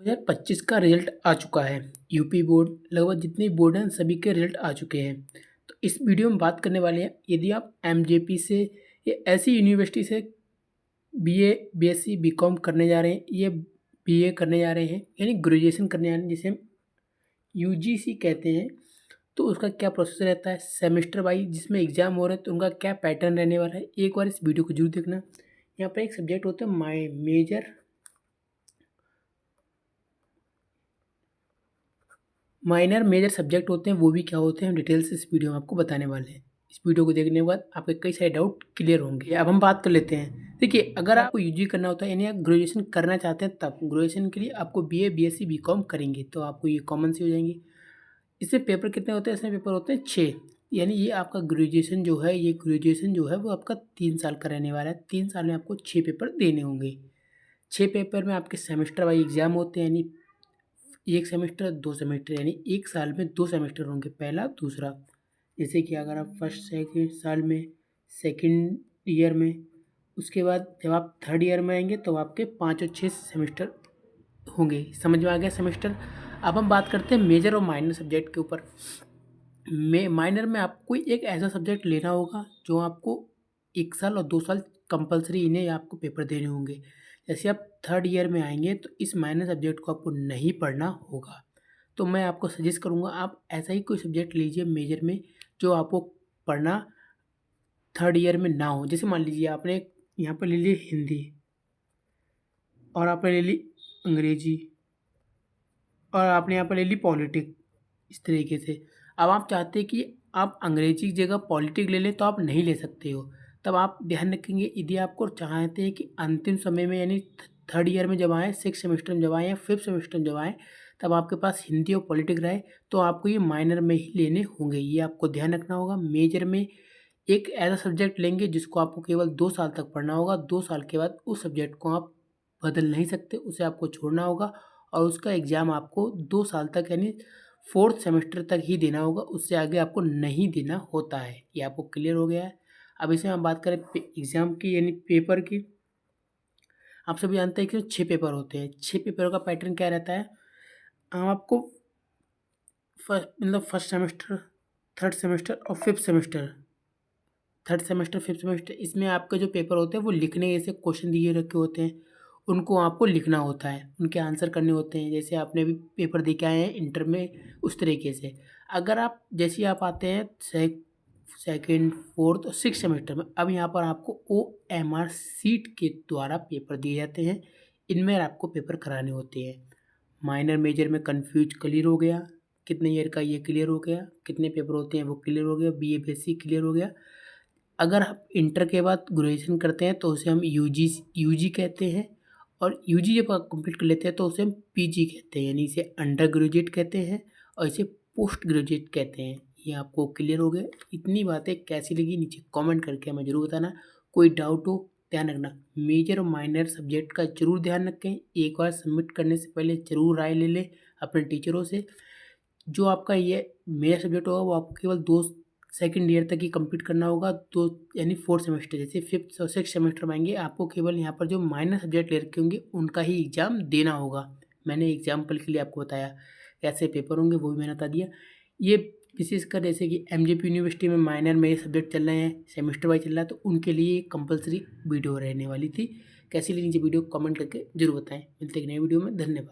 2025 का रिजल्ट आ चुका है। यूपी बोर्ड लगभग जितने बोर्ड हैं सभी के रिजल्ट आ चुके हैं। तो इस वीडियो में बात करने वाले हैं, यदि आप एमजेपी से या ऐसी यूनिवर्सिटी से बीए, बीएससी, बीकॉम करने जा रहे हैं, ये बीए करने जा रहे हैं यानी ग्रेजुएशन करने जा रहे हैं, जिसे हम यूजीसी कहते हैं, तो उसका क्या प्रोसेस रहता है सेमेस्टर वाइज जिसमें एग्जाम हो रहे हैं, तो उनका क्या पैटर्न रहने वाला है, एक बार इस वीडियो को जरूर देखना। यहाँ पर एक सब्जेक्ट होता है माइनर मेजर सब्जेक्ट होते हैं, वो भी क्या होते हैं हम डिटेल से इस वीडियो में आपको बताने वाले हैं। इस वीडियो को देखने के बाद आपके कई सारे डाउट क्लियर होंगे। अब हम बात कर लेते हैं। देखिए, अगर आपको यूजी करना होता है यानी आप ग्रेजुएशन करना चाहते हैं, तब ग्रेजुएशन के लिए आपको बीए, बीएससी, बीकॉम करेंगे तो आपको ये कॉमन से हो जाएंगे। इसमें पेपर कितने होते हैं? इसमें पेपर होते हैं 6। यानी ये आपका ग्रेजुएशन जो है, ये ग्रेजुएशन जो है वो आपका 3 साल का रहने वाला है। 3 साल में आपको 6 पेपर देने होंगे। 6 पेपर में आपके सेमेस्टर वाइज एग्जाम होते हैं, यानी एक सेमेस्टर, 2 सेमेस्टर, यानी एक साल में 2 सेमेस्टर होंगे, पहला दूसरा। जैसे कि अगर आप फर्स्ट सेकेंड साल में, सेकेंड ईयर में, उसके बाद जब आप थर्ड ईयर में आएंगे तो आपके 5 और 6 सेमेस्टर होंगे। समझ में आ गया सेमेस्टर। अब हम बात करते हैं मेजर और माइनर सब्जेक्ट के ऊपर। माइनर में आपको एक ऐसा सब्जेक्ट लेना होगा जो आपको 1 साल और 2 साल कंपलसरी इन्हें आपको पेपर देने होंगे। जैसे आप थर्ड ईयर में आएंगे तो इस माइनर सब्जेक्ट को आपको नहीं पढ़ना होगा। तो मैं आपको सजेस्ट करूँगा आप ऐसा ही कोई सब्जेक्ट लीजिए मेजर में जो आपको पढ़ना थर्ड ईयर में ना हो। जैसे मान लीजिए आपने यहाँ पर ले ली हिंदी और आपने ले ली अंग्रेजी और आपने यहाँ पर ले ली पॉलिटिक, इस तरीके से। अब आप चाहते हैं कि आप अंग्रेजी की जगह पॉलिटिक ले लें तो आप नहीं ले सकते हो। तब आप ध्यान रखेंगे, यदि आपको चाहते हैं कि अंतिम समय में यानी थर्ड ईयर में जब आएँ, सिक्स सेमेस्टर में जब आएँ या फिफ्थ सेमेस्टर में जब आएँ, तब आपके पास हिंदी और पॉलिटिक रहे तो आपको ये माइनर में ही लेने होंगे। ये आपको ध्यान रखना होगा। मेजर में एक ऐसा सब्जेक्ट लेंगे जिसको आपको केवल 2 साल तक पढ़ना होगा। 2 साल के बाद उस सब्जेक्ट को आप बदल नहीं सकते, उसे आपको छोड़ना होगा और उसका एग्ज़ाम आपको 2 साल तक यानी फोर्थ सेमेस्टर तक ही देना होगा, उससे आगे आपको नहीं देना होता है। ये आपको क्लियर हो गया है। अब इसमें हम बात करें एग्ज़ाम की यानी पेपर की। आप सभी जानते हैं कि 6 पेपर होते हैं। 6 पेपरों का पैटर्न क्या रहता है? आपको फर्स्ट सेमेस्टर, थर्ड सेमेस्टर और फिफ्थ सेमेस्टर, फिफ्थ सेमेस्टर, इसमें आपके जो पेपर होते हैं वो लिखने जैसे क्वेश्चन दिए रखे होते हैं, उनको आपको लिखना होता है, उनके आंसर करने होते हैं। जैसे आपने भी पेपर दे के आए हैं इंटर में, उस तरीके से। अगर आप जैसे आप आते हैं सेकेंड, फोर्थ और सिक्स सेमेस्टर में, अब यहाँ पर आपको OMR सीट के द्वारा पेपर दिए जाते हैं। इनमें आपको पेपर कराने होते हैं। माइनर मेजर में कन्फ्यूज क्लियर हो गया, कितने ईयर का ये क्लियर हो गया, कितने पेपर होते हैं वो क्लियर हो गया, बीए बेसिक क्लियर हो गया। अगर आप इंटर के बाद ग्रेजुएशन करते हैं तो उसे हम यूजी कहते हैं, और यूजी जब आप कंप्लीट कर लेते हैं तो उसे हम पीजी कहते हैं, यानी इसे अंडर ग्रेजुएट कहते हैं और इसे पोस्ट ग्रेजुएट कहते हैं। ये आपको क्लियर हो गया। इतनी बातें कैसी लगी नीचे कमेंट करके हमें ज़रूर बताना। कोई डाउट हो ध्यान रखना, मेजर और माइनर सब्जेक्ट का जरूर ध्यान रखें। एक बार सबमिट करने से पहले ज़रूर राय ले लें अपने टीचरों से। जो आपका ये मेजर सब्जेक्ट होगा वो आपको केवल 2 सेकेंड ईयर तक ही कंप्लीट करना होगा। तो यानी फोर्थ सेमेस्टर, जैसे फिफ्थ और सिक्स सेमेस्टर में आएंगे आपको केवल यहाँ पर जो माइनर सब्जेक्ट ले रखे होंगे उनका ही एग्ज़ाम देना होगा। मैंने एग्जाम्पल के लिए आपको बताया कैसे पेपर होंगे, वो भी मैंने बता दिया। ये विशेषकर जैसे कि एमजेपी यूनिवर्सिटी में माइनर में ये सब्जेक्ट चल रहे हैं, सेमेस्टर वाइज चल रहा है, तो उनके लिए कंपलसरी वीडियो रहने वाली थी। कैसी लगी नीचे वीडियो कमेंट करके जरूर बताएं। मिलते हैं एक नए वीडियो में। धन्यवाद।